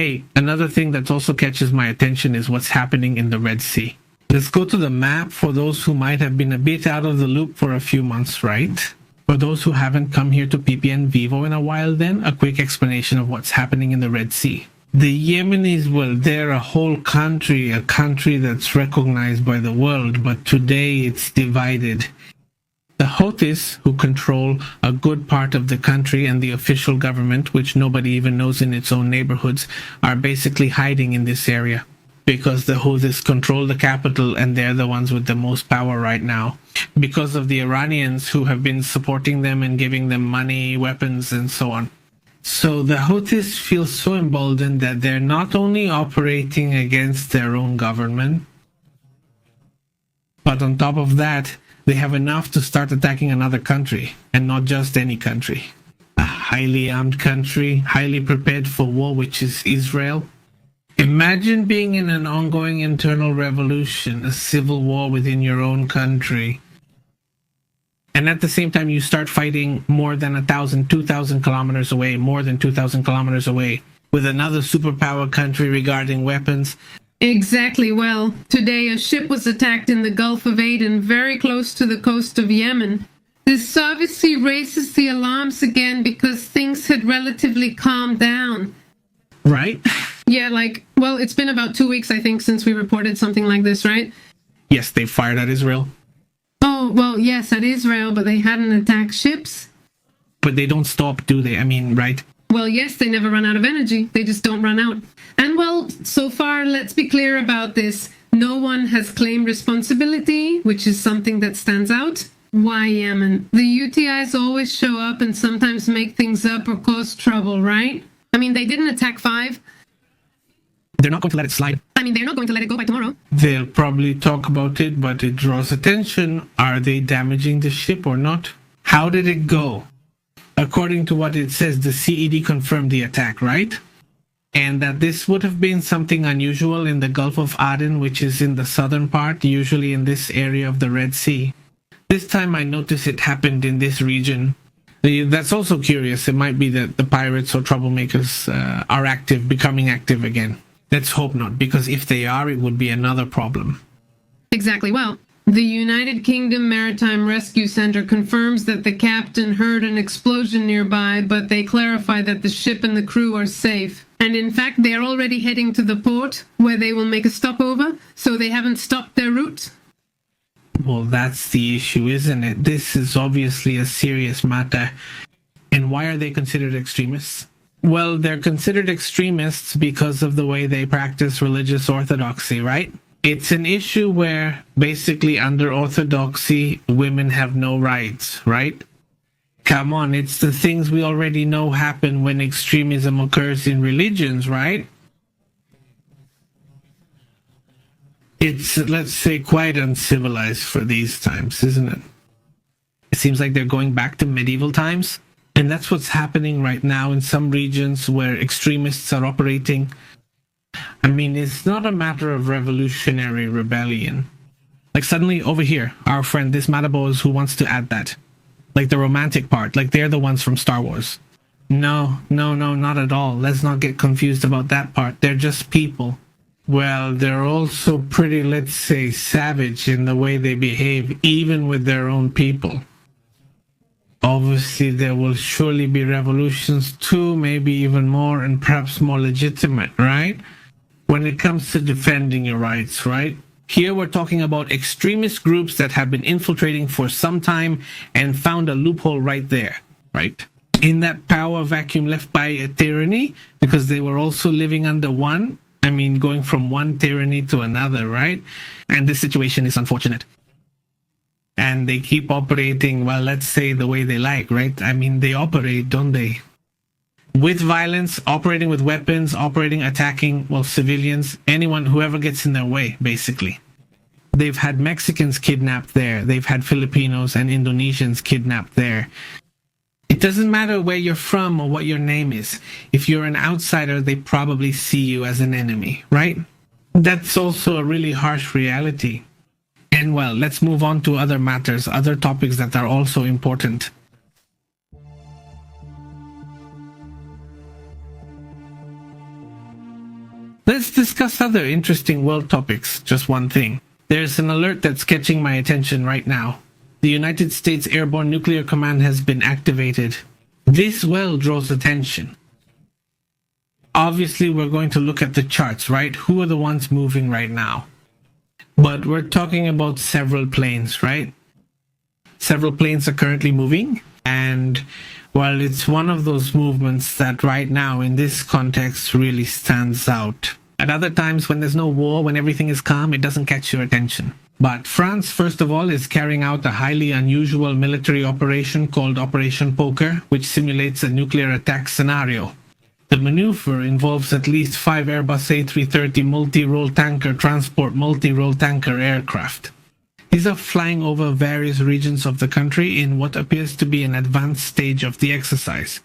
Hey, another thing that also catches my attention is what's happening in the Red Sea. Let's go to the map for those who might have been a bit out of the loop for a few months, right? For those who haven't come here to PPN Vivo in a while then, a quick explanation of what's happening in the Red Sea. The Yemenis, well, they're a whole country, a country that's recognized by the world, but today it's divided. The Houthis, who control a good part of the country, and the official government, which nobody even knows in its own neighborhoods, are basically hiding in this area because the Houthis control the capital and they're the ones with the most power right now because of the Iranians who have been supporting them and giving them money, weapons, and so on. So the Houthis feel so emboldened that they're not only operating against their own government, but on top of that, they have enough to start attacking another country, and not just any country. A highly armed country, highly prepared for war, which is Israel. Imagine being in an ongoing internal revolution, a civil war within your own country. And at the same time, you start fighting more than 1,000, 2,000 kilometers away, more than 2,000 kilometers away, with another superpower country regarding weapons. Exactly. Well, today a ship was attacked in the Gulf of Aden, very close to the coast of Yemen. This obviously raises the alarms again because things had relatively calmed down. Right? Yeah, well, it's been about 2 weeks, I think, since we reported something like this, right? Yes, they fired at Israel. Oh, well, yes, at Israel, but they hadn't attacked ships. But they don't stop, do they? I mean, right? Well, yes, they never run out of energy. They just don't run out. And well, so far, let's be clear about this. No one has claimed responsibility, which is something that stands out. Why Yemen? The UTIs always show up and sometimes make things up or cause trouble, right? I mean, they didn't attack 5. They're not going to let it slide. I mean, they're not going to let it go by tomorrow. They'll probably talk about it, but it draws attention. Are they damaging the ship or not? How did it go? According to what it says, the CED confirmed the attack, right? And that this would have been something unusual in the Gulf of Aden, which is in the southern part, usually in this area of the Red Sea. This time I noticed it happened in this region. That's also curious. It might be that the pirates or troublemakers are active, becoming active again. Let's hope not, because if they are, it would be another problem. Exactly. Well, the United Kingdom Maritime Rescue Center confirms that the captain heard an explosion nearby, but they clarify that the ship and the crew are safe. And in fact, they are already heading to the port, where they will make a stopover, so they haven't stopped their route. Well, that's the issue, isn't it? This is obviously a serious matter. And why are they considered extremists? Well, they're considered extremists because of the way they practice religious orthodoxy, right? It's an issue where basically under orthodoxy, women have no rights, right? Come on, it's the things we already know happen when extremism occurs in religions, right? It's, let's say, quite uncivilized for these times, isn't it? It seems like they're going back to medieval times, and that's what's happening right now in some regions where extremists are operating. I mean, it's not a matter of revolutionary rebellion. Like suddenly over here, our friend, this Madabos who wants to add that. Like the romantic part, like they're the ones from Star Wars. No, not at all. Let's not get confused about that part. They're just people. Well, they're also pretty, let's say, savage in the way they behave, even with their own people. Obviously, there will surely be revolutions too, maybe even more, and perhaps more legitimate, right? When it comes to defending your rights, right? Here we're talking about extremist groups that have been infiltrating for some time and found a loophole right there, right? In that power vacuum left by a tyranny, because they were also living under one, I mean, going from one tyranny to another, right? And this situation is unfortunate. And they keep operating, well, let's say the way they like, right? I mean, they operate, don't they? With violence, operating with weapons, attacking, well, civilians, anyone, whoever gets in their way, basically. They've had Mexicans kidnapped there. They've had Filipinos and Indonesians kidnapped there. It doesn't matter where you're from or what your name is. If you're an outsider, they probably see you as an enemy, right? That's also a really harsh reality. And well, let's move on to other matters, other topics that are also important. Let's discuss other interesting world topics. Just one thing. There's an alert that's catching my attention right now. The United States Airborne Nuclear Command has been activated. This well draws attention. Obviously, we're going to look at the charts, right? Who are the ones moving right now? But we're talking about several planes, right? Several planes are currently moving, and while it's one of those movements that right now in this context really stands out. At other times when there's no war, when everything is calm, it doesn't catch your attention. But France, first of all, is carrying out a highly unusual military operation called Operation Poker, which simulates a nuclear attack scenario. The maneuver involves at least 5 Airbus A330 multi-role tanker transport multi-role tanker aircraft. These are flying over various regions of the country in what appears to be an advanced stage of the exercise.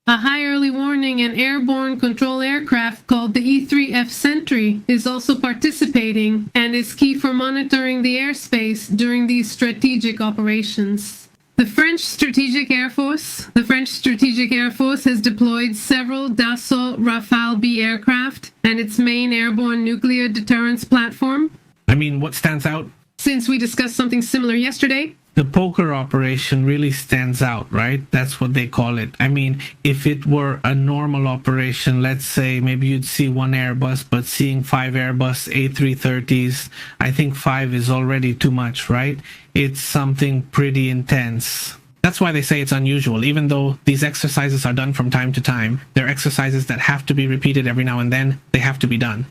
A high early warning and airborne control aircraft called the E-3F Sentry is also participating and is key for monitoring the airspace during these strategic operations. The French Strategic Air Force has deployed several Dassault Rafale B aircraft and its main airborne nuclear deterrence platform. I mean, what stands out? Since we discussed something similar yesterday, the poker operation really stands out, right? That's what they call it. I mean, if it were a normal operation, let's say maybe you'd see 1 Airbus, but seeing 5 Airbus A330s, I think 5 is already too much, right? It's something pretty intense. That's why they say it's unusual. Even though these exercises are done from time to time, they're exercises that have to be repeated every now and then. They have to be done.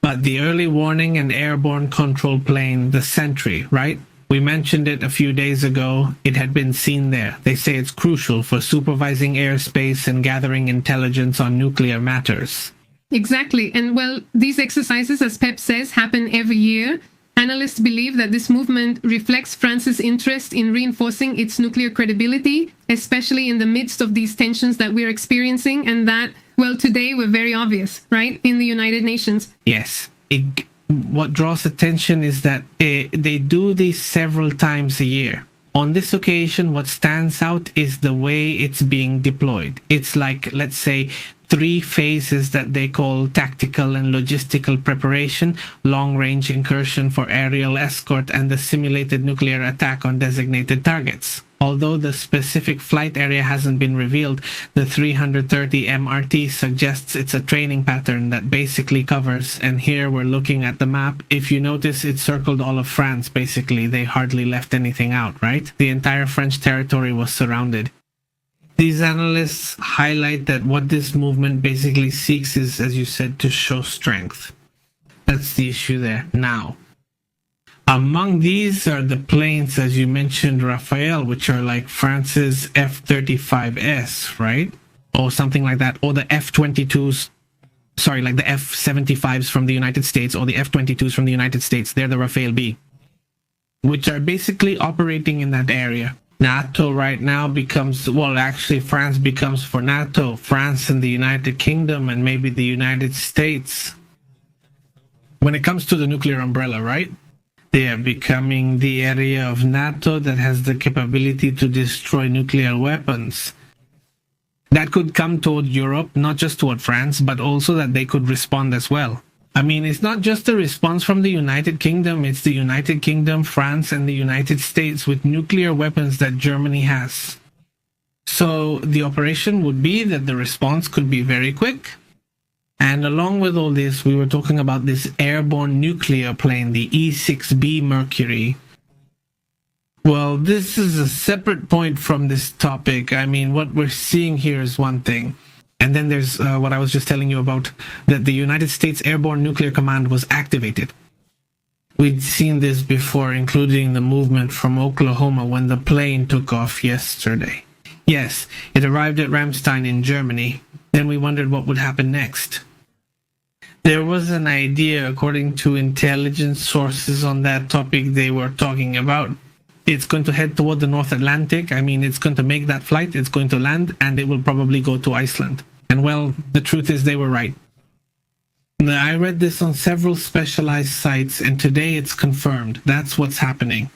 But the early warning and airborne control plane, the Sentry, right? We mentioned it a few days ago. It had been seen there. They say it's crucial for supervising airspace and gathering intelligence on nuclear matters. Exactly. And well, these exercises, as Pep says, happen every year. Analysts believe that this movement reflects France's interest in reinforcing its nuclear credibility, especially in the midst of these tensions that we're experiencing and that, well, today were very obvious, right, in the United Nations. Yes. What draws attention is that they do this several times a year. On this occasion, what stands out is the way it's being deployed. It's like, let's say, 3 phases that they call tactical and logistical preparation, long-range incursion for aerial escort, and the simulated nuclear attack on designated targets. Although the specific flight area hasn't been revealed, the 330 MRT suggests it's a training pattern that basically covers, and here we're looking at the map. If you notice, it circled all of France, basically. They hardly left anything out, right? The entire French territory was surrounded. These analysts highlight that what this movement basically seeks is, as you said, to show strength. That's the issue there. Now, among these are the planes, as you mentioned, Rafale, which are like France's F-35S, right? Or something like that. Or the F-22s, sorry, like the F-75s from the United States, or the F-22s from the United States. They're the Rafale B, which are basically operating in that area. NATO right now becomes, well, actually France becomes for NATO, France and the United Kingdom and maybe the United States. When it comes to the nuclear umbrella, right? They are becoming the area of NATO that has the capability to destroy nuclear weapons. That could come toward Europe, not just toward France, but also that they could respond as well. I mean, it's not just a response from the United Kingdom, it's the United Kingdom, France, and the United States with nuclear weapons that Germany has. So the operation would be that the response could be very quick. And along with all this, we were talking about this airborne nuclear plane, the E-6B Mercury. Well, this is a separate point from this topic. I mean, what we're seeing here is one thing. And then there's what I was just telling you about, that the United States Airborne Nuclear Command was activated. We'd seen this before, including the movement from Oklahoma when the plane took off yesterday. Yes, it arrived at Ramstein in Germany. Then we wondered what would happen next. There was an idea, according to intelligence sources on that topic they were talking about. It's going to head toward the North Atlantic. I mean, it's going to make that flight, it's going to land, and it will probably go to Iceland. And well, the truth is they were right. I read this on several specialized sites, and today it's confirmed. That's what's happening.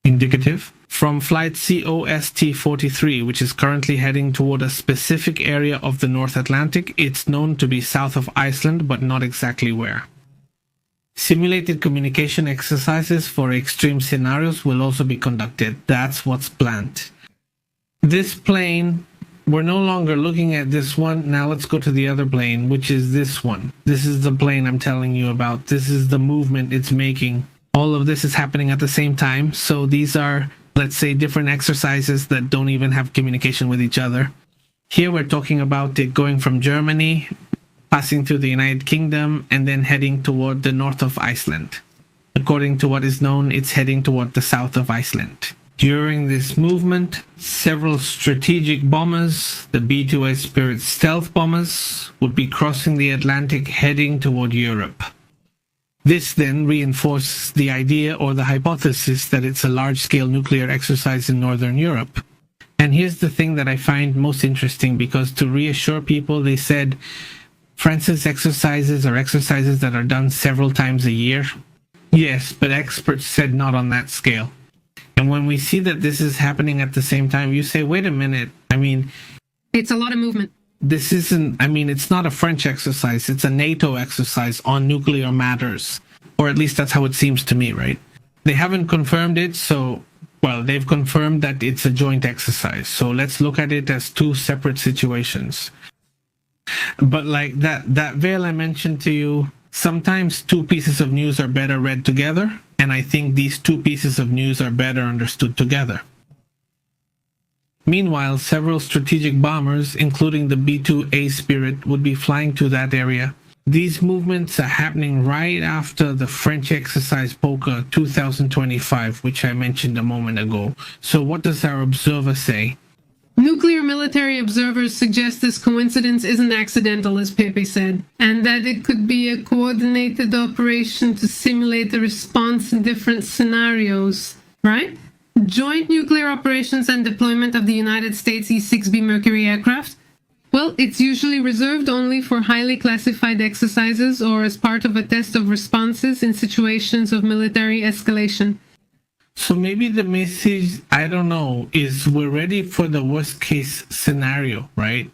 indicative, from flight COST-43, which is currently heading toward a specific area of the North Atlantic. It's known to be south of Iceland, but not exactly where. Simulated communication exercises for extreme scenarios will also be conducted. That's what's planned. This plane, we're no longer looking at this one. Now let's go to the other plane, which is this one. This is the plane I'm telling you about. This is the movement it's making. All of this is happening at the same time. So these are, let's say, different exercises that don't even have communication with each other. Here we're talking about it going from Germany, passing through the United Kingdom, and then heading toward the north of Iceland. According to what is known, it's heading toward the south of Iceland. During this movement, several strategic bombers, the B-2A Spirit stealth bombers, would be crossing the Atlantic heading toward Europe. This then reinforces the idea or the hypothesis that it's a large-scale nuclear exercise in Northern Europe. And here's the thing that I find most interesting, because to reassure people, they said France's exercises are exercises that are done several times a year. Yes, but experts said not on that scale. And when we see that this is happening at the same time, you say, wait a minute, I mean, It's a lot of movement. this isn't, I mean, it's not a French exercise, it's a NATO exercise on nuclear matters. Or at least that's how it seems to me, right? They haven't confirmed it, so, well, they've confirmed that it's a joint exercise. So let's look at it as two separate situations. But like that veil I mentioned to you, sometimes two pieces of news are better read together, and I think these two pieces of news are better understood together. Meanwhile, several strategic bombers, including the B-2A Spirit, would be flying to that area. These movements are happening right after the French exercise Polka 2025, which I mentioned a moment ago. So what does our observer say? Nuclear military observers suggest this coincidence isn't accidental, as Pepe said, and that it could be a coordinated operation to simulate the response in different scenarios, right? Joint nuclear operations and deployment of the United States E-6B Mercury aircraft? Well, it's usually reserved only for highly classified exercises or as part of a test of responses in situations of military escalation. So maybe the message, I don't know, is we're ready for the worst case scenario, right?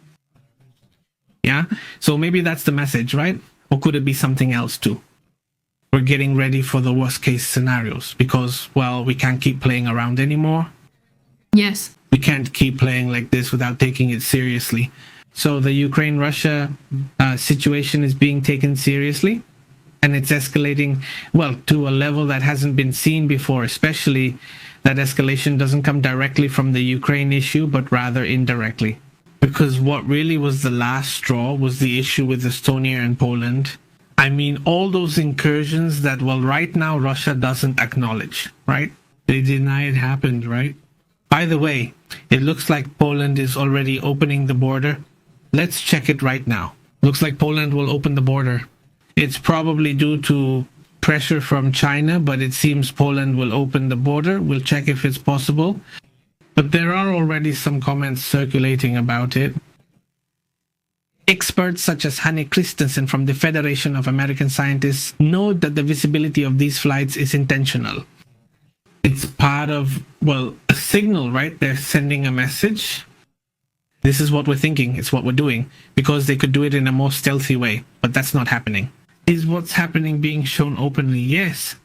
Yeah? So maybe that's the message, right? Or could it be something else too? We're getting ready for the worst case scenarios because, well, we can't keep playing around anymore. Yes. We can't keep playing like this without taking it seriously. So the Ukraine-Russia situation is being taken seriously. And it's escalating, well, to a level that hasn't been seen before, especially that escalation doesn't come directly from the Ukraine issue, but rather indirectly. Because what really was the last straw was the issue with Estonia and Poland. I mean, all those incursions that, well, right now Russia doesn't acknowledge, right? They deny it happened, right? By the way, it looks like Poland is already opening the border. Let's check it right now. Looks like Poland will open the border. It's probably due to pressure from China, but it seems Poland will open the border. We'll check if it's possible. But there are already some comments circulating about it. Experts such as Hanne Christensen from the Federation of American Scientists note that the visibility of these flights is intentional. It's part of, well, a signal, right? They're sending a message. This is what we're thinking. It's what we're doing. Because they could do it in a more stealthy way, but that's not happening. Is what's happening being shown openly? Yes.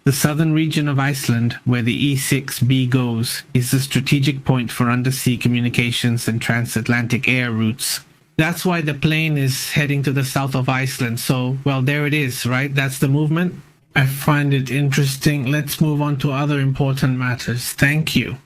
The southern region of Iceland, where the E-6B goes, is the strategic point for undersea communications and transatlantic air routes. That's why the plane is heading to the south of Iceland. So, well, there it is, right? That's the movement. I find it interesting. Let's move on to other important matters. Thank you.